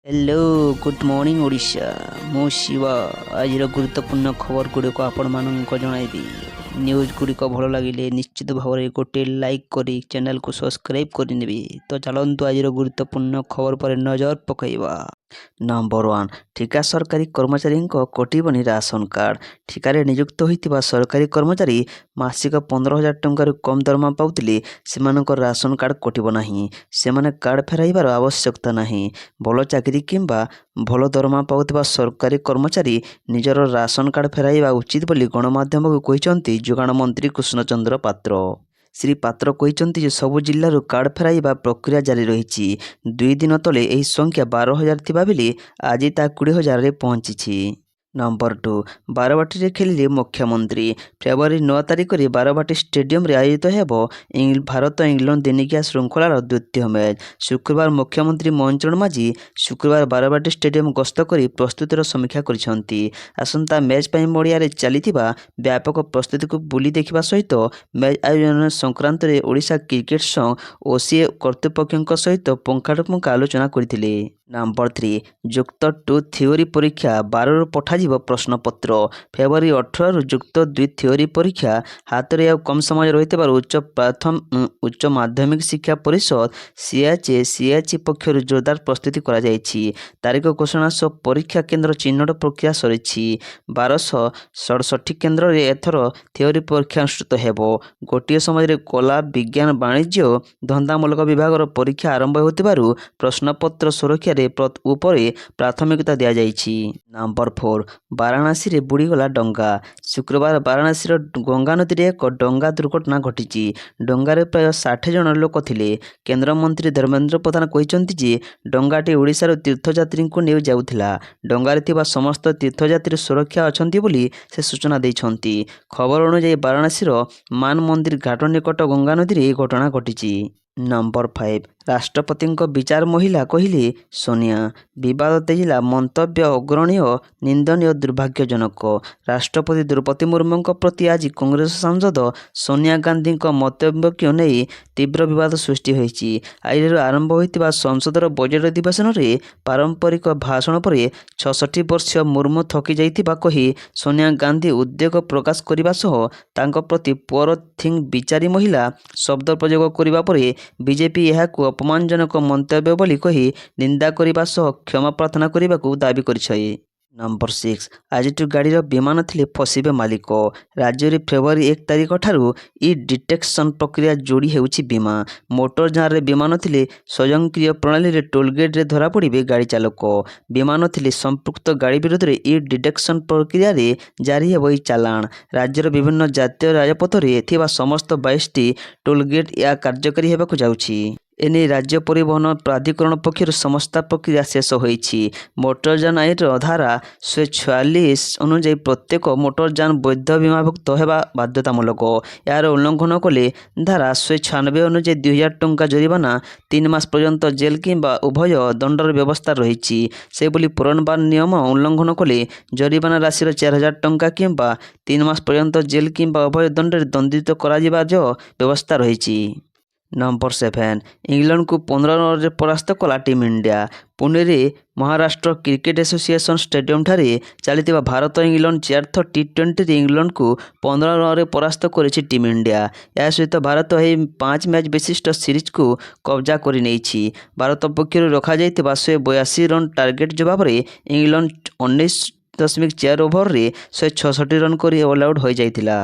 Hello good morning Odisha मु शिवा आज गुरुत्वपूर्ण खबर गुड़िक आपण मानक जनइबी न्यूज गुड़िक भल लगे निश्चित भाव में गोटे लाइक करी चैनल को सब्सक्राइब करनेबी। तो चलतु आज गुरुत्वपूर्ण खबर पर नजर पकईवा। नंबर 1 ठिका सरकारी कर्मचारी कटिबनी राशन कार्ड। ठिकारे नियुक्त होइतिबा सरकारी कर्मचारी मासिक 15,000 टंकार कम दरमा पाउतिले सेमानकर राशन कार्ड कटिब नाही। सेमाने कार्ड फेराइबार आवश्यकता नाही। भल चाकरी किंबा भल दरमा पाउतिबा सरकारी कर्मचारी निजर राशन कार्ड फेराइबा उचित बोली गणमाध्यम को कहिसंती जोगाण मंत्री कृष्णचंद्र पात्र। श्री पात्र कहते जे सबु जिल्लारू कार्ड फेराइबा प्रक्रिया जारी रही। 2 दिन तले यह संख्या 12,000 थिबा बेले आज ता 20,000 रे पहुंची। नंबर 2 बारवाटी खेलिले मुख्यमंत्री। फेब्रुआरी 9 तारिख में बारवाटी स्टेडियम रे आयोजित हेबो भारत इंग्लैंड दिनिकिया श्रृंखलार द्वितीय मैच। शुक्रवार मुख्यमंत्री मोहन चरण माझी शुक्रवार बारवाटी स्टेडियम गस्त कर प्रस्तुतिर समीक्षा करिसेंती। आसंता मैच पई मोड़िया रे चलीथिबा व्यापक प्रस्तुति को बुली देखिबा सहित मैच आयोजन संक्रांत रे ओडिशा क्रिकेट संघ ओसीए कर्तृपक्षों सहित पुंखानुपुंख आलोचना करथिले। नंबर 3 युक्त 2 थियोरी परीक्षा 12 पठाଯିब प्रश्नपत्र। फेब्रुआरी 18 रु युक्त 2 थियोरी परीक्षा हाथ में कम समय रही उच्च माध्यमिक शिक्षा परिषद सीएचसी पक्षर जोरदार प्रस्तुति करा जायछि। तारीख घोषणा सह परीक्षा केन्द्र चिन्हट प्रक्रिया सरी। 1267 केन्द्र रे एथर थियोरी परीक्षा अनुष्ठित हेबो। गोटे समय कला विज्ञान वाणिज्य धंदामूलक विभाग परीक्षा आरंभ होतिबारु प्रश्नपत्र सुरक्षा उपरे प्राथमिकता दिया जायछि। नंबर 4 वाराणसी रे बुड़ीगला डंगा। शुक्रवार वाराणसी गंगा नदी रे एक डंगा दुर्घटना घटी। डंगारे प्राय 60 जन लोक थिले। केंद्र मंत्री धर्मेंद्र प्रधान कहते जे डंगाटी ओडिशार तीर्थयात्री को नहीं जाउथिला। डंगारे थिबा समस्त तीर्थयात्री सुरक्षा अछंती बोली से सूचना दैछंती। खबर अनुसार वाराणसी मान मंदिर घाट निकट गंगा नदी रे घटना घटी। नंबर 5 राष्ट्रपति विचार महिला कहले सोनिया। विवाद तेजिला मंतव्य अग्रणीय निंदनीय दुर्भाग्यजनक। राष्ट्रपति द्रौपदी मुर्मू प्रति आज कांग्रेस सांसद सोनिया गांधी मंतव्य को नहीं तीव्र विवाद सृष्टि होईछि। आज आरंभ होइतिबा संसदर बजेट अधिवेशन में पारंपरिक भाषण पर 66 वर्षीय मुर्मू थकी जाइतिबा कही सोनिया गांधी उद्वेग प्रकाश करने सह तांको प्रति पुअर थिंग विचारी महिला शब्द प्रयोग करने पर बीजेपी यह अपमानजनक मंतव्य बोली कही निंदा करने सह क्षमा प्रार्थना करने को दाबी करिछै। नंबर 6 आज गाड़ी विमान थिले फसिबे मालिक। राज्य में फेब्रुआरी 1 तारिख ठारू ई डिटेक्शन प्रक्रिया जोड़ी हेउछि बीमा। मोटर जार रे विमान थिले स्वयंक्रिय प्रणाली रे टोलगेट रे धरा पड़िबे गाड़ी चालक। विमान थिले संपुक्त गाड़ी विरोध रे ई डिटेक्शन प्रक्रिया रे जारी हेबो चालाण। राज्यर विभिन्न जातीय राजपथ रे थिबा समस्त 22टी टोलगेट या कार्यकारी हेबाकु जाउछि। एने राज्य परिवहन प्राधिकरण पक्षर समस्त प्रक्रिया शेष होईछि। मोटरयान आईन धारा 146 अनुଯାयी प्रत्येक मोटरयान वैध बीमाभुक्त होगा बाध्यतामूलक। यार उल्लंघन कले धारा 196 अनुଯାयी 2,000 टंका जरिमाना 3 मास पर्यंत जेल किंबा उभय दंडर व्यवस्था रही। से बोली पुनर्बार नियम उल्लंघन कले जरिमाना राशि 4,000 टंका किंबा 3 मास पर्यंत जेल किंबा उभय दंड दंडित करा व्यवस्था रही। नंबर 7 इंग्लैंड को 15 रन परास्त कला टीम इंडिया। पुणे रे महाराष्ट्र क्रिकेट एसोसिएशन स्टेडियम ठारे चलता Bharat England 4th T20 England को 15 रन परास्त करिछि टीम इंडिया। या सहित भारत यह 5 मैच विशिष्ट सीरीज को कब्जा कर नहीं। भारत पक्षर रखा 182 रन टार्गेट जवाब रे इंग्लैंड 19.4 ओभर रे 166 रन कर ऑल आउट हो जाइतिला।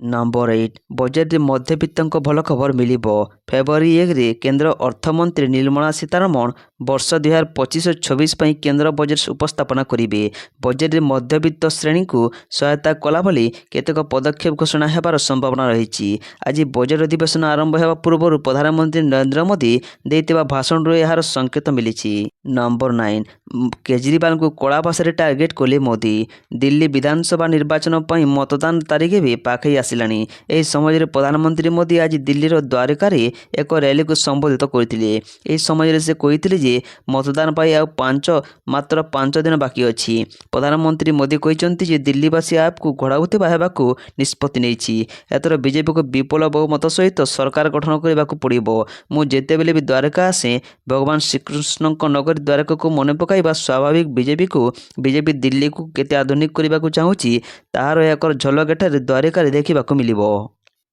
नंबर 8 बजेट मध्यवित्त भल खबर मिल। फेब्रुआरी 1 रे केंद्र अर्थमंत्री निर्मला सीतारमण वर्ष 2025-26 पर केंद्र बजेट उपस्थापना करेंगे। बजेट मध्यवित्त श्रेणी को सहायता कला भली केतेक पदक्षेप घोषणा होबार संभावना रही। आज बजेट अधिवेशन आरंभ होगा पूर्व प्रधानमंत्री नरेंद्र मोदी देइतिबा भाषण यार संकेत मिली। नंबर 9 केजरीवाल को कड़ा भाषा टार्गेट कले मोदी। दिल्ली विधानसभा निर्वाचन पर मतदान तारीख भी पाखई ଆସିଲାଣି। ଏହି ସମୟରେ ପ୍ରଧାନମନ୍ତ୍ରୀ ମୋଦି ଆଜି ଦିଲ୍ଲୀର ଦ୍ୱାରକାରେ ଏକ ର୍ୟାଲିକୁ ସମ୍ବୋଧିତ କରିଥିଲେ। ଏହି ସମୟରେ ସେ କହିଥିଲେ ଯେ ମତଦାନ ପାଇଁ ଆଉ ମାତ୍ର 5 ଦିନ ବାକି ଅଛି। ପ୍ରଧାନମନ୍ତ୍ରୀ ମୋଦି କହିଛନ୍ତି ଯେ ଦିଲ୍ଲୀବାସୀ ଆପ୍କୁ ଘୋଡ଼ାଉଥିବା ହେବାକୁ ନିଷ୍ପତ୍ତି ନେଇଛି। ଏଥର ବିଜେପିକୁ ବିପୁଳ ବହୁମତ ସହିତ ସରକାର ଗଠନ କରିବାକୁ ପଡ଼ିବ। ମୁଁ ଯେତେବେଳେ ବି ଦ୍ୱାରକା ଆସେ ଭଗବାନ ଶ୍ରୀକୃଷ୍ଣଙ୍କ ନଗରୀ ଦ୍ୱାରକାକୁ ମନେ ପକାଇବା ସ୍ୱାଭାବିକ। ବିଜେପି ଦିଲ୍ଲୀକୁ କେତେ ଆଧୁନିକ କରିବାକୁ ଚାହୁଁଛି ତାହାର ଏକ ଝଲକ ଏଠାରେ ଦ୍ୱାରକାରେ ଦେଖିବାକୁ ମିଳିବ।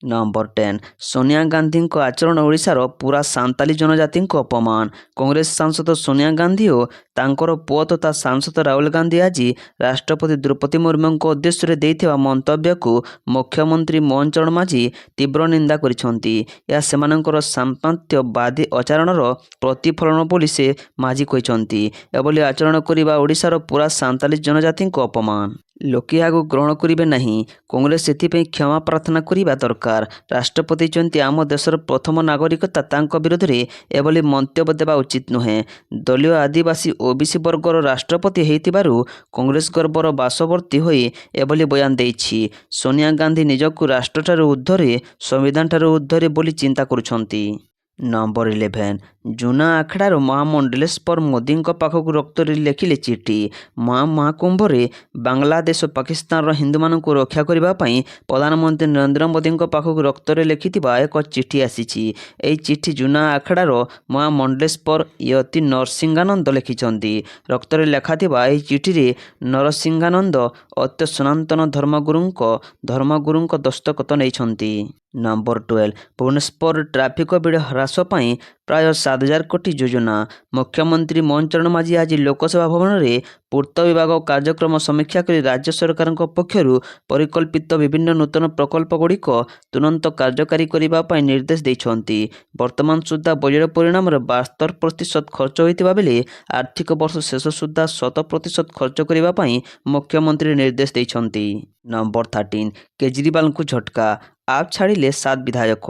ନମ୍ବର 10 ସୋନିଆ ଗାନ୍ଧୀଙ୍କ ଆଚରଣ ଓଡ଼ିଶାର ପୁରା ସାନ୍ତାଳୀ ଜନଜାତିଙ୍କ ଅପମାନ। କଂଗ୍ରେସ ସାଂସଦ ସୋନିଆ ଗାନ୍ଧୀ ଓ ତାଙ୍କର ପୁଅ ତଥା ସାଂସଦ ରାହୁଲ ଗାନ୍ଧୀ ଆଜି ରାଷ୍ଟ୍ରପତି ଦ୍ରୌପଦୀ ମୁର୍ମୁଙ୍କ ଉଦ୍ଦେଶ୍ୟରେ ଦେଇଥିବା ମନ୍ତବ୍ୟକୁ ମୁଖ୍ୟମନ୍ତ୍ରୀ ମୋହନ ଚରଣ ମାଝୀ ତୀବ୍ର ନିନ୍ଦା କରିଛନ୍ତି। ଏହା ସେମାନଙ୍କର ସାମ୍ପ୍ରଦାୟବାଦୀ ଆଚରଣର ପ୍ରତିଫଳନ ବୋଲି ସେ ମାଝୀ କହିଛନ୍ତି। ଏଭଳି ଆଚରଣ କରିବା ଓଡ଼ିଶାର ପୁରା ସାନ୍ତାଳୀ ଜନଜାତିଙ୍କ ଅପମାନ। ଲୋକେ ଏହାକୁ ଗ୍ରହଣ କରିବେ ନାହିଁ। କଂଗ୍ରେସ ସେଥିପାଇଁ କ୍ଷମା ପ୍ରାର୍ଥନା କରିବା ଦରକାର। ରାଷ୍ଟ୍ରପତି କହିଛନ୍ତି ଆମ ଦେଶର ପ୍ରଥମ ନାଗରିକତା ତାଙ୍କ ବିରୋଧରେ ଏଭଳି ମନ୍ତବ୍ୟ ଦେବା ଉଚିତ ନୁହେଁ। ଦଳୀୟ ଆଦିବାସୀ ଓବିସି ବର୍ଗର ରାଷ୍ଟ୍ରପତି ହୋଇଥିବାରୁ କଂଗ୍ରେସ ଗର୍ବର ବାସବର୍ତ୍ତୀ ହୋଇ ଏଭଳି ବୟାନ ଦେଇଛି। ସୋନିଆ ଗାନ୍ଧୀ ନିଜକୁ ରାଷ୍ଟ୍ରଠାରୁ ଊର୍ଦ୍ଧ୍ୱରେ ସମ୍ବିଧାନଠାରୁ ଊର୍ଦ୍ଧ୍ୱରେ ବୋଲି ଚିନ୍ତା କରୁଛନ୍ତି। ନମ୍ବର 11 ଜୁନା ଆଖଡ଼ାର ମହାମଣ୍ଡଲେଶ୍ୱର ମୋଦିଙ୍କ ପାଖକୁ ରକ୍ତରେ ଲେଖିଲେ ଚିଠି। ମହାକୁମ୍ଭରେ ବାଂଲାଦେଶ ଓ ପାକିସ୍ତାନର ହିନ୍ଦୁମାନଙ୍କୁ ରକ୍ଷା କରିବା ପାଇଁ ପ୍ରଧାନମନ୍ତ୍ରୀ ନରେନ୍ଦ୍ର ମୋଦିଙ୍କ ପାଖକୁ ରକ୍ତରେ ଲେଖିଥିବା ଏକ ଚିଠି ଆସିଛି। ଏହି ଚିଠି ଜୁନା ଆଖଡ଼ାର ମହାମଣ୍ଡଲେଶ୍ୱର ୟତି ନରସିଂହାନନ୍ଦ ଲେଖିଛନ୍ତି। ରକ୍ତରେ ଲେଖାଥିବା ଏହି ଚିଠିରେ ନରସିଂହାନନ୍ଦ ଅତ୍ୟ ସନାତନ ଧର୍ମଗୁରୁଙ୍କ ଦସ୍ତଖତ ନେଇଛନ୍ତି। ନମ୍ବର 12 ଭୁବନେଶ୍ୱରରେ ଟ୍ରାଫିକ ଭିଡ଼ ହ୍ରାସ ପାଇଁ ପ୍ରାୟ 7,000 କୋଟି ଯୋଜନା। ମୁଖ୍ୟମନ୍ତ୍ରୀ ମୋହନ ଚରଣ ମାଝୀ ଆଜି ଲୋକସେବା ଭବନରେ ପୂର୍ତ୍ତ ବିଭାଗ କାର୍ଯ୍ୟକ୍ରମ ସମୀକ୍ଷା କରି ରାଜ୍ୟ ସରକାରଙ୍କ ପକ୍ଷରୁ ପରିକଳ୍ପିତ ବିଭିନ୍ନ ନୂତନ ପ୍ରକଳ୍ପଗୁଡ଼ିକ ତୁରନ୍ତ କାର୍ଯ୍ୟକାରୀ କରିବା ପାଇଁ ନିର୍ଦ୍ଦେଶ ଦେଇଛନ୍ତି। ବର୍ତ୍ତମାନ ସୁଦ୍ଧା ବଜେଟ୍ ପରିମାଣରେ 72% ଖର୍ଚ୍ଚ ହୋଇଥିବା ବେଳେ ଆର୍ଥିକ ବର୍ଷ ଶେଷ ସୁଦ୍ଧା 100% ଖର୍ଚ୍ଚ କରିବା ପାଇଁ ମୁଖ୍ୟମନ୍ତ୍ରୀ ନିର୍ଦ୍ଦେଶ ଦେଇଛନ୍ତି। ନମ୍ବର 13 କେଜରିୱାଲଙ୍କୁ ଝଟକା। ଆପ୍ ଛାଡ଼ିଲେ 7 ବିଧାୟକ।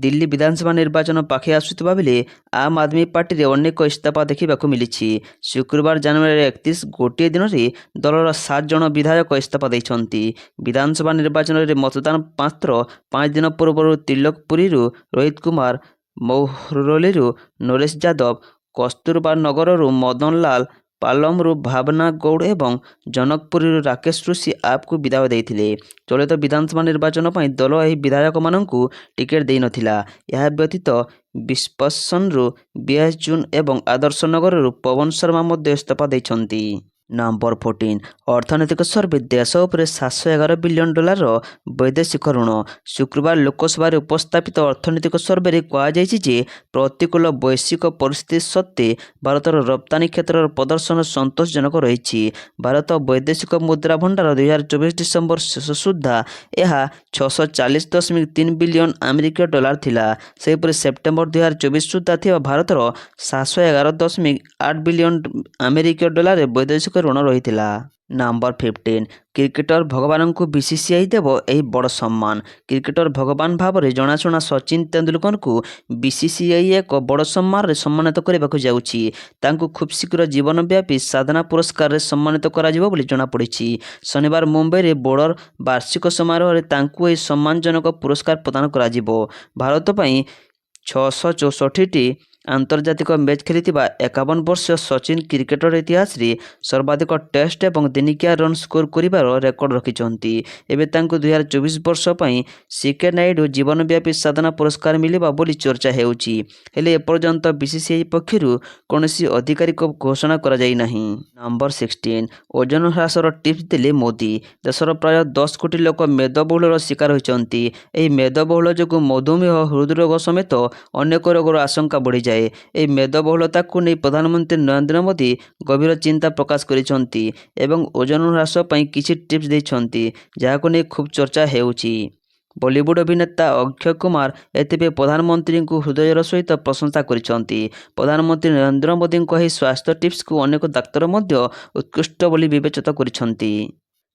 ଦିଲ୍ଲୀ ବିଧାନସଭା ନିର୍ବାଚନ ପାଖେଇ ଆସୁଥିବା ବେଳେ ଆମ୍ ଆଦମୀ ପାର୍ଟିରେ ଅନେକ ଇସ୍ତଫା ଦେଖିବାକୁ ମିଳିଛି। ଶୁକ୍ରବାର ଜାନୁଆରୀ 31 ଗୋଟିଏ ଦିନରେ ଦଳର 7 ଜଣ ବିଧାୟକ ଇସ୍ତଫା ଦେଇଛନ୍ତି। ବିଧାନସଭା ନିର୍ବାଚନରେ ମତଦାନ ମାତ୍ର 5 ଦିନ ପୂର୍ବରୁ ତିଲକପୁରୀରୁ ରୋହିତ କୁମାର, ମୌହରଲିରୁ ନରେଶ ଯାଦବ, କସ୍ତୁରବା ନଗରରୁ ମଦନ ଲାଲ, ପାଲମରୁ ଭାବନା ଗୌଡ଼ ଏବଂ ଜନକପୁରୀରୁ ରାକେଶ ଋଷି ଆପ୍କୁ ବିଦାୟ ଦେଇଥିଲେ। ଚଳିତ ବିଧାନସଭା ନିର୍ବାଚନ ପାଇଁ ଦଳ ଏହି ବିଧାୟକମାନଙ୍କୁ ଟିକେଟ୍ ଦେଇନଥିଲା। ଏହା ବ୍ୟତୀତ ବିସ୍ପସନରୁ ବିଏସ୍ ଜୁନ୍ ଏବଂ ଆଦର୍ଶ ନଗରରୁ ପବନ ଶର୍ମା ମଧ୍ୟ ଇସ୍ତଫା ଦେଇଛନ୍ତି। ନମ୍ବର 14 ଅର୍ଥନୈତିକ ସର୍ଭେ ଦେଶ ଉପରେ $711 ବିଲିୟନ ବୈଦେଶିକ ଋଣ। ଶୁକ୍ରବାର ଲୋକସଭାରେ ଉପସ୍ଥାପିତ ଅର୍ଥନୈତିକ ସର୍ଭେରେ କୁହାଯାଇଛି ଯେ ପ୍ରତିକୂଳ ବୈଶ୍ୱିକ ପରିସ୍ଥିତି ସତ୍ତ୍ୱେ ଭାରତର ରପ୍ତାନି କ୍ଷେତ୍ରର ପ୍ରଦର୍ଶନ ସନ୍ତୋଷଜନକ ରହିଛି। ଭାରତ ବୈଦେଶିକ ମୁଦ୍ରା ଭଣ୍ଡାର 2024 ଡିସେମ୍ବର ଶେଷ ସୁଦ୍ଧା ଏହା $640.3 ବିଲିୟନ ଥିଲା। ସେହିପରି ସେପ୍ଟେମ୍ବର 2024 ସୁଦ୍ଧା ଥିବା ଭାରତର $711.8 ବିଲିୟନ ବୈଦେଶିକ ଋଣ ରହିଥିଲା। ନମ୍ବର 15 କ୍ରିକେଟର ଭଗବାନଙ୍କୁ ବିସିସିଆଇ ଦେବ ଏହି ବଡ଼ ସମ୍ମାନ। କ୍ରିକେଟର ଭଗବାନ ଭାବରେ ଜଣାଶୁଣା ସଚିନ ତେନ୍ଦୁଲକରଙ୍କୁ ବିସିସିଆଇ ଏକ ବଡ଼ ସମ୍ମାନରେ ସମ୍ମାନିତ କରିବାକୁ ଯାଉଛି। ତାଙ୍କୁ ଖୁବ୍ ଶୀଘ୍ର ଜୀବନବ୍ୟାପୀ ସାଧନା ପୁରସ୍କାରରେ ସମ୍ମାନିତ କରାଯିବ ବୋଲି ଜଣାପଡ଼ିଛି। ଶନିବାର ମୁମ୍ବାଇରେ ବୋର୍ଡର ବାର୍ଷିକ ସମାରୋହରେ ତାଙ୍କୁ ଏହି ସମ୍ମାନଜନକ ପୁରସ୍କାର ପ୍ରଦାନ କରାଯିବ। ଭାରତ ପାଇଁ 664ଟି ଆନ୍ତର୍ଜାତିକ ମ୍ୟାଚ୍ ଖେଳିଥିବା 51 ବର୍ଷୀୟ ସଚିନ କ୍ରିକେଟର ଇତିହାସରେ ସର୍ବାଧିକ ଟେଷ୍ଟ ଏବଂ ଦିନିକିଆ ରନ୍ ସ୍କୋର କରିବାର ରେକର୍ଡ ରଖିଛନ୍ତି। ଏବେ ତାଙ୍କୁ 2024 ବର୍ଷ ପାଇଁ ସିକେ ନାଇଡୁ ଜୀବନବ୍ୟାପୀ ସାଧନା ପୁରସ୍କାର ମିଳିବ ବୋଲି ଚର୍ଚ୍ଚା ହେଉଛି। ହେଲେ ଏପର୍ଯ୍ୟନ୍ତ ବିସିସିଆଇ ପକ୍ଷରୁ କୌଣସି ଆଧିକାରିକ ଘୋଷଣା କରାଯାଇନାହିଁ। ନମ୍ବର 16 ଓଜନ ହ୍ରାସର ଟିପ୍ସ ଦେଲେ ମୋଦି। ଦେଶର ପ୍ରାୟ 10 କୋଟି ଲୋକ ମେଦବହୁଳର ଶିକାର ହୋଇଛନ୍ତି। ଏହି ମେଦବହୁଳ ଯୋଗୁଁ ମଧୁମେହ, ହୃଦରୋଗ ସମେତ ଅନେକ ରୋଗର ଆଶଙ୍କା ବଢ଼ିଯାଏ। ଏହି ମେଦବହୁଳତାକୁ ନେଇ ପ୍ରଧାନମନ୍ତ୍ରୀ ନରେନ୍ଦ୍ର ମୋଦି ଗଭୀର ଚିନ୍ତା ପ୍ରକାଶ କରିଛନ୍ତି ଏବଂ ଓଜନ ହ୍ରାସ ପାଇଁ କିଛି ଟିପ୍ସ ଦେଇଛନ୍ତି, ଯାହାକୁ ନେଇ ଖୁବ୍ ଚର୍ଚ୍ଚା ହେଉଛି। ବଲିଉଡ୍ ଅଭିନେତା ଅକ୍ଷୟ କୁମାର ଏଥିପାଇଁ ପ୍ରଧାନମନ୍ତ୍ରୀଙ୍କୁ ହୃଦୟର ସହିତ ପ୍ରଶଂସା କରିଛନ୍ତି। ପ୍ରଧାନମନ୍ତ୍ରୀ ନରେନ୍ଦ୍ର ମୋଦିଙ୍କ ଏହି ସ୍ୱାସ୍ଥ୍ୟ ଟିପ୍ସକୁ ଅନେକ ଡାକ୍ତର ମଧ୍ୟ ଉତ୍କୃଷ୍ଟ ବୋଲି ବିବେଚିତ କରିଛନ୍ତି।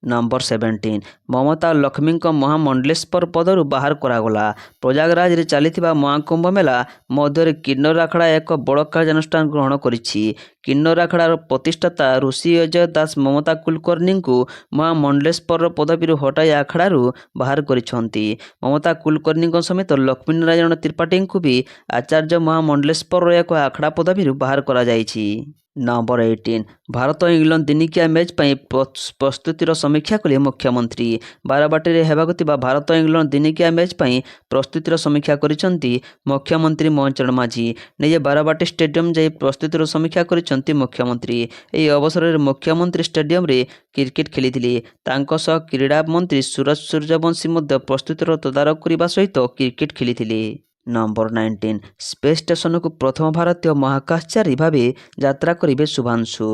ନମ୍ବର 17 ମମତା ଲକ୍ଷ୍ମୀଙ୍କ ମହାମଣ୍ଡଲେଶ୍ୱର ପଦରୁ ବାହାର କରାଗଲା। ପ୍ରୟାଗରାଜରେ ଚାଲିଥିବା ମହାକୁମ୍ଭ ମେଳା ମଧ୍ୟରେ କିନ୍ନର ଆଖଡ଼ା ଏକ ବଡ଼ କାର୍ଯ୍ୟାନୁଷ୍ଠାନ ଗ୍ରହଣ କରିଛି। କିନ୍ନର ଆଖଡ଼ାର ପ୍ରତିଷ୍ଠାତା ଋଷି ଅଜୟ ଦାସ ମମତା କୁଲକର୍ଣ୍ଣୀଙ୍କୁ ମହାମଣ୍ଡଲେଶ୍ୱର ପଦବୀରୁ ହଟାଇ ଆଖଡ଼ାରୁ ବାହାର କରିଛନ୍ତି। ମମତା କୁଲକର୍ଣ୍ଣୀଙ୍କ ସମେତ ଲକ୍ଷ୍ମୀନାରାୟଣ ତ୍ରିପାଠୀଙ୍କୁ ବି ଆଚାର୍ଯ୍ୟ ମହାମଣ୍ଡଲେଶ୍ୱରର ଏକ ଆଖଡ଼ା ପଦବୀରୁ ବାହାର କରାଯାଇଛି। ନମ୍ବର 18 ଭାରତ ଇଂଲଣ୍ଡ ଦିନିକିଆ ମ୍ୟାଚ୍ ପାଇଁ ପ୍ରସ୍ତୁତିର ସମୀକ୍ଷା କଲେ ମୁଖ୍ୟମନ୍ତ୍ରୀ। ବାରବାଟୀରେ ହେବାକୁ ଥିବା ଭାରତ ଇଂଲଣ୍ଡ ଦିନିକିଆ ମ୍ୟାଚ୍ ପାଇଁ ପ୍ରସ୍ତୁତିର ସମୀକ୍ଷା କରିଛନ୍ତି ମୁଖ୍ୟମନ୍ତ୍ରୀ ମୋହନ ଚରଣ ମାଝୀ। ନିଜେ ବାରବାଟୀ ଷ୍ଟାଡିୟମ ଯାଇ ପ୍ରସ୍ତୁତିର ସମୀକ୍ଷା କରିଛନ୍ତି ମୁଖ୍ୟମନ୍ତ୍ରୀ। ଏହି ଅବସରରେ ମୁଖ୍ୟମନ୍ତ୍ରୀ ଷ୍ଟାଡିୟମରେ କ୍ରିକେଟ ଖେଳିଥିଲେ। ତାଙ୍କ ସହ କ୍ରୀଡ଼ା ମନ୍ତ୍ରୀ ସୁରେଶ ସୂର୍ଯ୍ୟବଂଶୀ ମଧ୍ୟ ପ୍ରସ୍ତୁତିର ତଦାରଖ କରିବା ସହିତ କ୍ରିକେଟ ଖେଳିଥିଲେ। ନମ୍ବର 19 ସ୍ପେସ୍ ଷ୍ଟେସନକୁ ପ୍ରଥମ ଭାରତୀୟ ମହାକାଶଚାରୀ ଭାବେ ଯାତ୍ରା କରିବେ ଶୁଭ୍ରାଂଶୁ।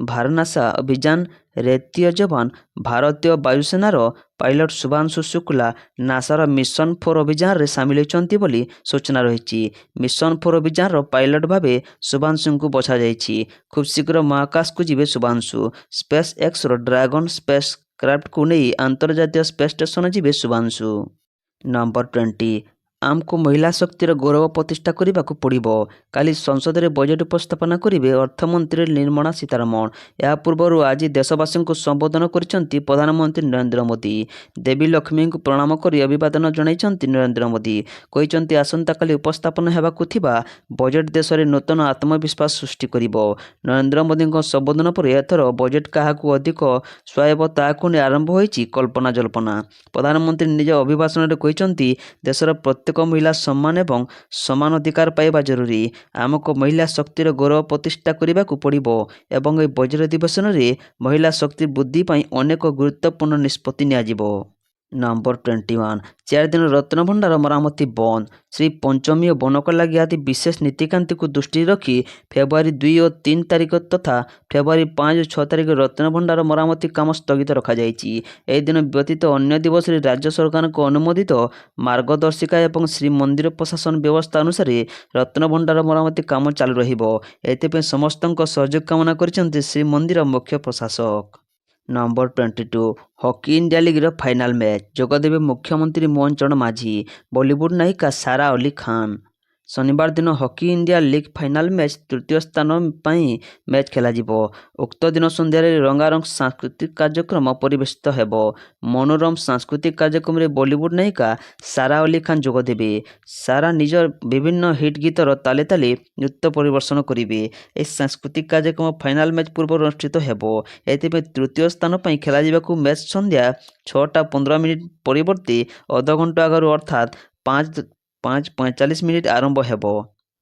ଭାରନାସା ଅଭିଯାନ ରେତୀୟ ଯବାନ ଭାରତୀୟ ବାୟୁସେନାର ପାଇଲଟ ଶୁଭ୍ରାଂଶୁ ଶୁକ୍ଲା ନାସାର ମିଶନ 4 ଅଭିଯାନରେ ସାମିଲ ହୋଇଛନ୍ତି ବୋଲି ସୂଚନା ରହିଛି। ମିଶନ 4 ଅଭିଯାନର ପାଇଲଟ ଭାବେ ଶୁଭ୍ରାଂଶୁଙ୍କୁ ବଛାଯାଇଛି। ଖୁବ୍ ଶୀଘ୍ର ମହାକାଶକୁ ଯିବେ ଶୁଭ୍ରାଂଶୁ। ସ୍ପେସ୍ ଏକ୍ସର ଡ୍ରାଗନ ସ୍ପେସ୍ କ୍ରାଫ୍ଟକୁ ନେଇ ଆନ୍ତର୍ଜାତୀୟ ସ୍ପେସ୍ ଷ୍ଟେସନ ଯିବେ ଶୁଭ୍ରାଂଶୁ। ନମ୍ବର 20 ଆମକୁ ମହିଳା ଶକ୍ତିର ଗୌରବ ପ୍ରତିଷ୍ଠା କରିବାକୁ ପଡ଼ିବ। କାଲି ସଂସଦରେ ବଜେଟ୍ ଉପସ୍ଥାପନା କରିବେ ଅର୍ଥମନ୍ତ୍ରୀ ନିର୍ମଳା ସୀତାରମଣ। ଏହା ପୂର୍ବରୁ ଆଜି ଦେଶବାସୀଙ୍କୁ ସମ୍ବୋଧନ କରିଛନ୍ତି ପ୍ରଧାନମନ୍ତ୍ରୀ ନରେନ୍ଦ୍ର ମୋଦି। ଦେବୀ ଲକ୍ଷ୍ମୀଙ୍କୁ ପ୍ରଣାମ କରି ଅଭିବାଦନ ଜଣାଇଛନ୍ତି ନରେନ୍ଦ୍ର ମୋଦି। କହିଛନ୍ତି ଆସନ୍ତାକାଲି ଉପସ୍ଥାପନ ହେବାକୁ ଥିବା ବଜେଟ୍ ଦେଶରେ ନୂତନ ଆତ୍ମବିଶ୍ୱାସ ସୃଷ୍ଟି କରିବ। ନରେନ୍ଦ୍ର ମୋଦିଙ୍କ ସମ୍ବୋଧନ ପରେ ଏଥର ବଜେଟ୍ କାହାକୁ ଅଧିକ ସୁହାଇବ ତାହାକୁ ନେଇ ଆରମ୍ଭ ହୋଇଛି କଳ୍ପନା ଜଳ୍ପନା। ପ୍ରଧାନମନ୍ତ୍ରୀ ନିଜ ଅଭିଭାଷଣରେ କହିଛନ୍ତି ଦେଶର ପ୍ରତ୍ୟେକ ମହିଳା ସମ୍ମାନ ଏବଂ ସମାନ ଅଧିକାର ପାଇବା ଜରୁରୀ। ଆମକୁ ମହିଳା ଶକ୍ତିର ଗୌରବ ପ୍ରତିଷ୍ଠା କରିବାକୁ ପଡ଼ିବ ଏବଂ ଏହି ବଜେଟ୍ ଅଧିବେଶନରେ ମହିଳା ଶକ୍ତି ବୃଦ୍ଧି ପାଇଁ ଅନେକ ଗୁରୁତ୍ୱପୂର୍ଣ୍ଣ ନିଷ୍ପତ୍ତି ନିଆଯିବ। ନମ୍ବର 21 4 ଦିନ ରତ୍ନଭଣ୍ଡାର ମରାମତି ବନ୍ଦ। ଶ୍ରୀ ପଞ୍ଚମୀ ଓ ବନକ ଲାଗି ଆଦି ବିଶେଷ ନୀତିକାନ୍ତିକୁ ଦୃଷ୍ଟିରେ ରଖି ଫେବୃଆରୀ 2 ଓ 3 ତାରିଖ ତଥା ଫେବୃଆରୀ 5 ଓ 6 ତାରିଖ ରତ୍ନଭଣ୍ଡାର ମରାମତି କାମ ସ୍ଥଗିତ ରଖାଯାଇଛି। ଏହି ଦିନ ବ୍ୟତୀତ ଅନ୍ୟ ଦିବସରେ ରାଜ୍ୟ ସରକାରଙ୍କ ଅନୁମୋଦିତ ମାର୍ଗଦର୍ଶିକା ଏବଂ ଶ୍ରୀମନ୍ଦିର ପ୍ରଶାସନ ବ୍ୟବସ୍ଥା ଅନୁସାରେ ରତ୍ନଭଣ୍ଡାର ମରାମତି କାମ ଚାଲୁ ରହିବ। ଏଥିପାଇଁ ସମସ୍ତଙ୍କ ସହଯୋଗ କାମନା କରିଛନ୍ତି ଶ୍ରୀମନ୍ଦିର ମୁଖ୍ୟ ପ୍ରଶାସକ। ନମ୍ବର 22 ହକି ଇଣ୍ଡିଆ ଲିଗ୍ର ଫାଇନାଲ ମ୍ୟାଚ୍ ଯୋଗଦେବେ ମୁଖ୍ୟମନ୍ତ୍ରୀ ମୋହନ ଚରଣ ମାଝୀ। ବଲିଉଡ୍ ନାୟିକା ସାରା ଅଲି ଖାନ୍। ଶନିବାର ଦିନ hockey India league final match ତୃତୀୟ ସ୍ଥାନ ପାଇଁ ମ୍ୟାଚ୍ ଖେଳାଯିବ। ଉକ୍ତ ଦିନ ସନ୍ଧ୍ୟାରେ ରଙ୍ଗାରଙ୍ଗ ସାଂସ୍କୃତିକ କାର୍ଯ୍ୟକ୍ରମ ପରିବେଷିତ ହେବ। ମନୋରମ ସାଂସ୍କୃତିକ କାର୍ଯ୍ୟକ୍ରମରେ ବଲିଉଡ୍ ନାୟିକା ସାରା ଅଲି ଖାନ୍ ଯୋଗଦେବେ। ସାରା ନିଜ ବିଭିନ୍ନ ହିଟ୍ ଗୀତର ତାଳେ ତାଳେ ନୃତ୍ୟ ପରିବେଷଣ କରିବେ। ଏହି ସାଂସ୍କୃତିକ କାର୍ଯ୍ୟକ୍ରମ ଫାଇନାଲ ମ୍ୟାଚ୍ ପୂର୍ବରୁ ଅନୁଷ୍ଠିତ ହେବ। ଏଥିପାଇଁ ତୃତୀୟ ସ୍ଥାନ ପାଇଁ ଖେଳାଯିବାକୁ ମ୍ୟାଚ୍ ସନ୍ଧ୍ୟା 6:15 ପରିବର୍ତ୍ତେ ଅଧଘଣ୍ଟା ଆଗରୁ ଅର୍ଥାତ୍ 5:45 ଆରମ୍ଭ ହେବ।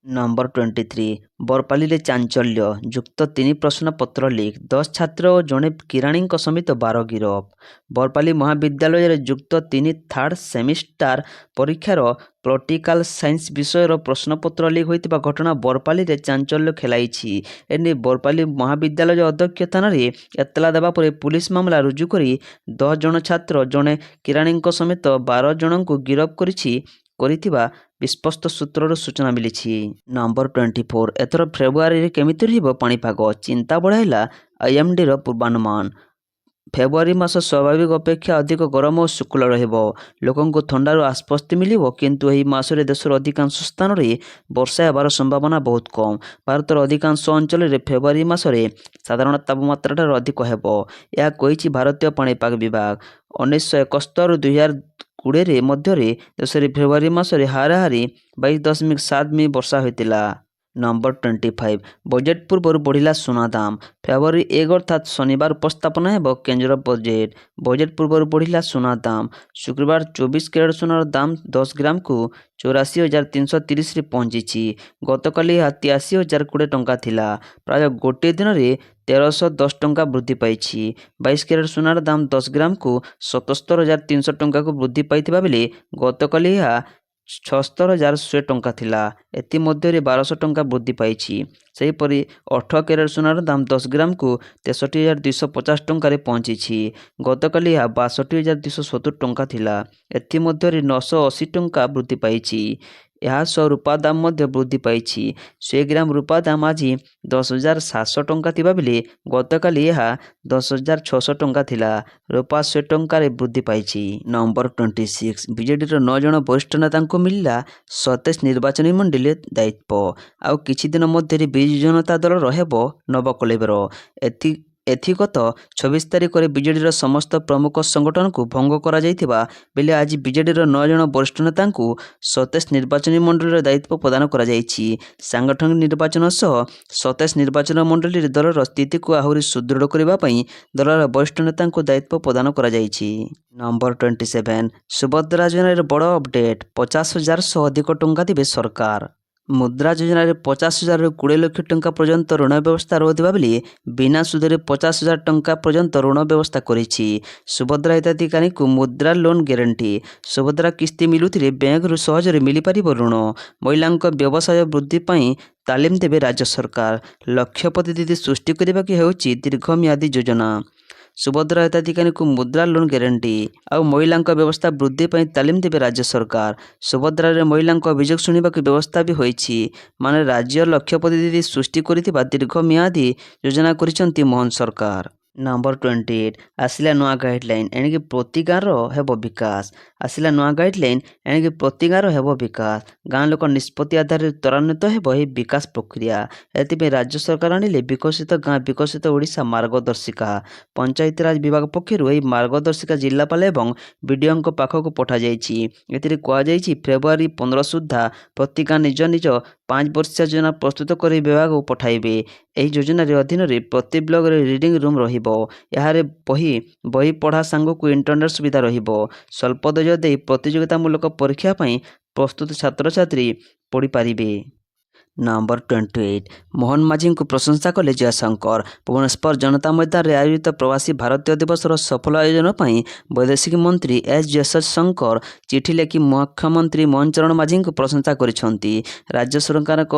ନମ୍ବର 23 ବରପାଲିରେ ଚାଞ୍ଚଲ୍ୟ ଯୁକ୍ତ 3 ପ୍ରଶ୍ନପତ୍ର ଲିକ୍ 10 ଛାତ୍ର ଓ ଜଣେ କିରାଣୀଙ୍କ ସମେତ 12 ଗିରଫ। ବରପାଲି ମହାବିଦ୍ୟାଳୟରେ ଯୁକ୍ତ 3 ଥାର୍ଡ ସେମିଷ୍ଟାର ପରୀକ୍ଷାର ପଲିଟିକାଲ ସାଇନ୍ସ ବିଷୟର ପ୍ରଶ୍ନପତ୍ର ଲିକ୍ ହୋଇଥିବା ଘଟଣା ବରପାଲିରେ ଚାଞ୍ଚଲ୍ୟ ଖେଳାଇଛି। ଏନେଇ ବରପାଲି ମହାବିଦ୍ୟାଳୟ ଅଧ୍ୟକ୍ଷ ଥାନାରେ ଏତଲା ଦେବା ପରେ ପୁଲିସ ମାମଲା ରୁଜୁ କରି 10 ଜଣ ଛାତ୍ର ଜଣେ କିରାଣୀଙ୍କ ସମେତ 12 ଜଣଙ୍କୁ ଗିରଫ କରିଥିବା ବିଶ୍ୱସ୍ତ ସୂତ୍ରରୁ ସୂଚନା ମିଳିଛି। ନମ୍ବର 24 ଏଥର ଫେବୃଆରୀରେ କେମିତି ରହିବ ପାଣିପାଗ ଚିନ୍ତା ବଢ଼ାଇଲା ଆଇଏମ୍ଡିର ପୂର୍ବାନୁମାନ। ଫେବୃଆରୀ ମାସ ସ୍ୱାଭାବିକ ଅପେକ୍ଷା ଅଧିକ ଗରମ ଓ ଶୁଷ୍କ ରହିବ। ଲୋକଙ୍କୁ ଥଣ୍ଡାରୁ ଆଶ୍ୱସ୍ତି ମିଳିବ କିନ୍ତୁ ଏହି ମାସରେ ଦେଶର ଅଧିକାଂଶ ସ୍ଥାନରେ ବର୍ଷା ହେବାର ସମ୍ଭାବନା ବହୁତ କମ୍। ଭାରତର ଅଧିକାଂଶ ଅଞ୍ଚଳରେ ଫେବୃଆରୀ ମାସରେ ସାଧାରଣ ତାପମାତ୍ରାଠାରୁ ଅଧିକ ହେବ। ଏହା କହିଛି ଭାରତୀୟ ପାଣିପାଗ ବିଭାଗ। 1971-2020 ମଧ୍ୟରେ ଦେଶରେ ଫେବୃଆରୀ ମାସରେ ହାରାହାରି 22.7 ମି ବର୍ଷା ହୋଇଥିଲା। ନମ୍ବର 25 ବଜେଟ୍ ପୂର୍ବରୁ ବଢ଼ିଲା ସୁନା ଦାମ। ଫେବୃଆରୀ 1 ଅର୍ଥାତ୍ ଶନିବାର ଉପସ୍ଥାପନ ହେବ କେନ୍ଦ୍ର ବଜେଟ୍। ବଜେଟ୍ ପୂର୍ବରୁ ବଢ଼ିଲା ସୁନା ଦାମ। ଶୁକ୍ରବାର 24 କ୍ୟାରେଟ୍ ସୁନାର ଦାମ 10 ଗ୍ରାମକୁ 84,330ରେ ପହଞ୍ଚିଛି। ଗତକାଲି ଏହା 83,020 ଟଙ୍କା ଥିଲା। ପ୍ରାୟ ଗୋଟିଏ ଦିନରେ 1,310 ଟଙ୍କା ବୃଦ୍ଧି ପାଇଛି। 22 କ୍ୟାରେଟ୍ ସୁନାର ଦାମ 10 ଗ୍ରାମକୁ 77,300 ଟଙ୍କାକୁ ବୃଦ୍ଧି ପାଇଥିବା ବେଳେ ଗତକାଲି ଏହା 76,100 ଟଙ୍କା ଥିଲା। ଏଥିମଧ୍ୟରେ 1,200 ଟଙ୍କା ବୃଦ୍ଧି ପାଇଛି। ସେହିପରି 18 କ୍ୟାରେଟ୍ ସୁନାର ଦାମ 10 ଗ୍ରାମକୁ 63,250 ଟଙ୍କାରେ ପହଞ୍ଚିଛି। ଗତକାଲି ଏହା 62,270 ଟଙ୍କା ଥିଲା। ଏଥିମଧ୍ୟରେ 980 ଟଙ୍କା ବୃଦ୍ଧି ପାଇଛି। ଏହା ସହ ରୂପା ଦାମ ମଧ୍ୟ ବୃଦ୍ଧି ପାଇଛି। 100 ଗ୍ରାମ ରୂପା ଦାମ ଆଜି 10,700 ଟଙ୍କା ଥିବା ବେଳେ ଗତକାଲି ଏହା 10,600 ଟଙ୍କା ଥିଲା। ରୂପା 100 ଟଙ୍କାରେ ବୃଦ୍ଧି ପାଇଛି। ନମ୍ବର 26 ବିଜେଡିର 9 ଜଣ ବରିଷ୍ଠ ନେତାଙ୍କୁ ମିଳିଲା ସତେଜ ନିର୍ବାଚନୀ ମଣ୍ଡଳୀ ଦାୟିତ୍ୱ। ଆଉ କିଛି ଦିନ ମଧ୍ୟରେ ବିଜୁ ଜନତା ଦଳର ହେବ ନବକଳେବର। ଏଥିଗତ 26 ତାରିଖରେ ବିଜେଡିର ସମସ୍ତ ପ୍ରମୁଖ ସଂଗଠନକୁ ଭଙ୍ଗ କରାଯାଇଥିବା ବେଳେ ଆଜି ବିଜେଡିର 9 ଜଣ ବରିଷ୍ଠ ନେତାଙ୍କୁ ସତେଜ ନିର୍ବାଚନୀ ମଣ୍ଡଳୀର ଦାୟିତ୍ୱ ପ୍ରଦାନ କରାଯାଇଛି। ସାଂଗଠନିକ ନିର୍ବାଚନ ସହ ସତେଜ ନିର୍ବାଚନ ମଣ୍ଡଳୀରେ ଦଳର ସ୍ଥିତିକୁ ଆହୁରି ସୁଦୃଢ଼ କରିବା ପାଇଁ ଦଳର ବରିଷ୍ଠ ନେତାଙ୍କୁ ଦାୟିତ୍ୱ ପ୍ରଦାନ କରାଯାଇଛି। ନମ୍ବର 27 ସୁଭଦ୍ରା ଯୋଜନାରେ ବଡ଼ ଅପଡେଟ୍। 50,000 ଅଧିକ ଟଙ୍କା ଦେବେ ସରକାର। ମୁଦ୍ରା ଯୋଜନାରେ 50,000ରୁ 20 ଲକ୍ଷ ଟଙ୍କା ପର୍ଯ୍ୟନ୍ତ ଋଣ ବ୍ୟବସ୍ଥା ରହୁଥିବା ବେଳେ ବିନା ସୁଧରେ 50,000 ଟଙ୍କା ପର୍ଯ୍ୟନ୍ତ ଋଣ ବ୍ୟବସ୍ଥା କରିଛି। ସୁଭଦ୍ରା ହିତାଧିକାରୀଙ୍କୁ ମୁଦ୍ରା ଲୋନ୍ ଗ୍ୟାରେଣ୍ଟି। ସୁଭଦ୍ରା କିସ୍ତି ମିଳୁଥିଲେ ବ୍ୟାଙ୍କରୁ ସହଜରେ ମିଳିପାରିବ ଋଣ। ମହିଳାଙ୍କ ବ୍ୟବସାୟ ବୃଦ୍ଧି ପାଇଁ ତାଲିମ ଦେବେ ରାଜ୍ୟ ସରକାର। ଲକ୍ଷପତି ଦିଦି ସୃଷ୍ଟି କରିବାକୁ ହେଉଛି ଦୀର୍ଘମିଆଦୀ ଯୋଜନା। ସୁଭଦ୍ରା ହିତାଧିକାରୀଙ୍କୁ ମୁଦ୍ରା ଲୋନ୍ ଗ୍ୟାରେଣ୍ଟି ଆଉ ମହିଳାଙ୍କ ବ୍ୟବସ୍ଥା ବୃଦ୍ଧି ପାଇଁ ତାଲିମ ଦେବେ ରାଜ୍ୟ ସରକାର। ସୁଭଦ୍ରାରେ ମହିଳାଙ୍କ ଅଭିଯୋଗ ଶୁଣିବାକୁ ବ୍ୟବସ୍ଥା ବି ହୋଇଛି। ମାନେ ରାଜ୍ୟ ଲକ୍ଷପତି ଦିଦି ସୃଷ୍ଟି କରିଥିବା ଦୀର୍ଘମିଆଦୀ ଯୋଜନା କରିଛନ୍ତି ମୋହନ ସରକାର। ନମ୍ବର 28 ଆସିଲା ନୂଆ ଗାଇଡ଼ଲାଇନ୍ ଏଣିକି ପ୍ରତି ଗାଁର ହେବ ବିକାଶ। ଆସିଲା ନୂଆ ଗାଇଡ଼ଲାଇନ୍ ଏଣିକି ପ୍ରତି ଗାଁର ହେବ ବିକାଶ। ଗାଁ ଲୋକ ନିଷ୍ପତ୍ତି ଆଧାରରେ ତ୍ୱରାନ୍ୱିତ ହେବ ଏହି ବିକାଶ ପ୍ରକ୍ରିୟା। ଏଥିପାଇଁ ରାଜ୍ୟ ସରକାର ଆଣିଲେ ବିକଶିତ ଗାଁ ବିକଶିତ ଓଡ଼ିଶା ମାର୍ଗଦର୍ଶିକା। ପଞ୍ଚାୟତିରାଜ ବିଭାଗ ପକ୍ଷରୁ ଏହି ମାର୍ଗଦର୍ଶିକା ଜିଲ୍ଲାପାଳ ଏବଂ ବିଡିଓଙ୍କ ପାଖକୁ ପଠାଯାଇଛି। ଏଥିରେ କୁହାଯାଇଛି ଫେବୃଆରୀ 15 ସୁଦ୍ଧା ପ୍ରତି ଗାଁ ନିଜ ନିଜ 5 ବର୍ଷିଆ ଯୋଜନା ପ୍ରସ୍ତୁତ କରି ବିଭାଗକୁ ପଠାଇବେ। ଏହି ଯୋଜନାରେ ଅଧୀନରେ ପ୍ରତି ବ୍ଲକରେ ରିଡିଂ ରୁମ୍ ରହିବ। ଏହାରେ ବହି ପଢ଼ା ସାଙ୍ଗକୁ ଇଣ୍ଟରନେଟ୍ ସୁବିଧା ରହିବ। ସ୍ୱଳ୍ପ ଦେୟ ଦେଇ ପ୍ରତିଯୋଗିତାମୂଳକ ପରୀକ୍ଷା ପାଇଁ ପ୍ରସ୍ତୁତ ଛାତ୍ରଛାତ୍ରୀ ପଢ଼ିପାରିବେ। ନମ୍ବର 28 ମୋହନ ମାଝୀଙ୍କୁ ପ୍ରଶଂସା କଲେ ଜୟଶଙ୍କର। ଭୁବନେଶ୍ୱର ଜନତା ମଇଦାନରେ ଆୟୋଜିତ ପ୍ରବାସୀ ଭାରତୀୟ ଦିବସର ସଫଳ ଆୟୋଜନ ପାଇଁ ବୈଦେଶିକ ମନ୍ତ୍ରୀ ଏସ୍ ଜୟଶଙ୍କର ଚିଠି ଲେଖି ମୁଖ୍ୟମନ୍ତ୍ରୀ ମୋହନ ଚରଣ ମାଝୀଙ୍କୁ ପ୍ରଶଂସା କରିଛନ୍ତି। ରାଜ୍ୟ ସରକାରଙ୍କ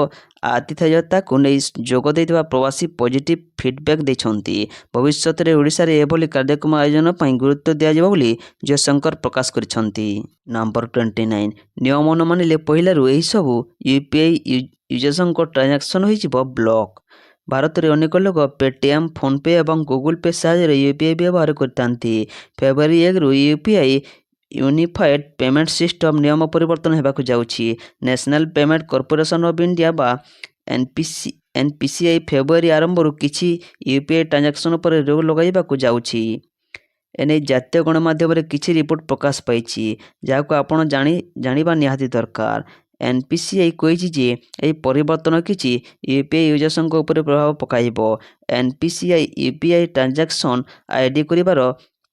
ଆତିଥେୟତାକୁ ନେଇ ଯୋଗ ଦେଇଥିବା ପ୍ରବାସୀ ପଜିଟିଭ୍ ଫିଡବ୍ୟାକ୍ ଦେଇଛନ୍ତି। ଭବିଷ୍ୟତରେ ଓଡ଼ିଶାରେ ଏଭଳି କାର୍ଯ୍ୟକ୍ରମ ଆୟୋଜନ ପାଇଁ ଗୁରୁତ୍ୱ ଦିଆଯିବ ବୋଲି ଜୟଶଙ୍କର ପ୍ରକାଶ କରିଛନ୍ତି। ନମ୍ବର 29 ନିୟମ ନ ମାନିଲେ ପହିଲାରୁ ଏହିସବୁ ୟୁପିଆଇ ୟୁଜର୍ସଙ୍କ ଟ୍ରାଞ୍ଜାକ୍ସନ୍ ହୋଇଯିବ ବ୍ଲକ୍। ଭାରତରେ ଅନେକ ଲୋକ ପେଟିଏମ୍, ଫୋନ୍ପେ ଏବଂ ଗୁଗୁଲ ପେ ସାହାଯ୍ୟରେ ୟୁପିଆଇ ବ୍ୟବହାର କରିଥାନ୍ତି। ଫେବୃଆରୀ 1ରୁ ୟୁପିଆଇ ୟୁନିଫାଏଡ୍ ପେମେଣ୍ଟ ସିଷ୍ଟମ୍ ନିୟମ ପରିବର୍ତ୍ତନ ହେବାକୁ ଯାଉଛି। National payment corporation of India ବା ଏନ୍ପିସିଆଇ ଫେବୃଆରୀ ଆରମ୍ଭରୁ କିଛି ୟୁପିଆଇ ଟ୍ରାଞ୍ଜାକ୍ସନ୍ ଉପରେ ରୋକ ଲଗାଇବାକୁ ଯାଉଛି। ଏନେଇ ଜାତୀୟ ଗଣମାଧ୍ୟମରେ କିଛି ରିପୋର୍ଟ ପ୍ରକାଶ ପାଇଛି, ଯାହାକୁ ଆପଣ ଜାଣିବା ନିହାତି ଦରକାର। ଏନ୍ପିସିଆଇ କହିଛି ଯେ ଏହି ପରିବର୍ତ୍ତନ କିଛି ୟୁପିଆଇ ୟୁଜର୍ସଙ୍କ ଉପରେ ପ୍ରଭାବ ପକାଇବ। ଏନ୍ପିସିଆଇ ୟୁପିଆଇ ଟ୍ରାଞ୍ଜାକ୍ସନ୍ ଆଇଡି କରିବାର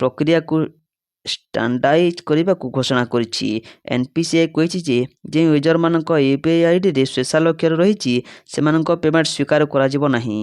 ପ୍ରକ୍ରିୟାକୁ ଷ୍ଟାଣ୍ଡାର୍ଡାଇଜ୍ କରିବାକୁ ଘୋଷଣା କରିଛି। ଏନ୍ପିସିଆଇ କହିଛି ଯେ ଯେଉଁ ୟୁଜରମାନଙ୍କ ୟୁପିଆଇ ଆଇଡିରେ ସ୍ପେଶାଲ ଅକ୍ଷର ରହିଛି ସେମାନଙ୍କ ପେମେଣ୍ଟ ସ୍ୱୀକାର କରାଯିବ ନାହିଁ।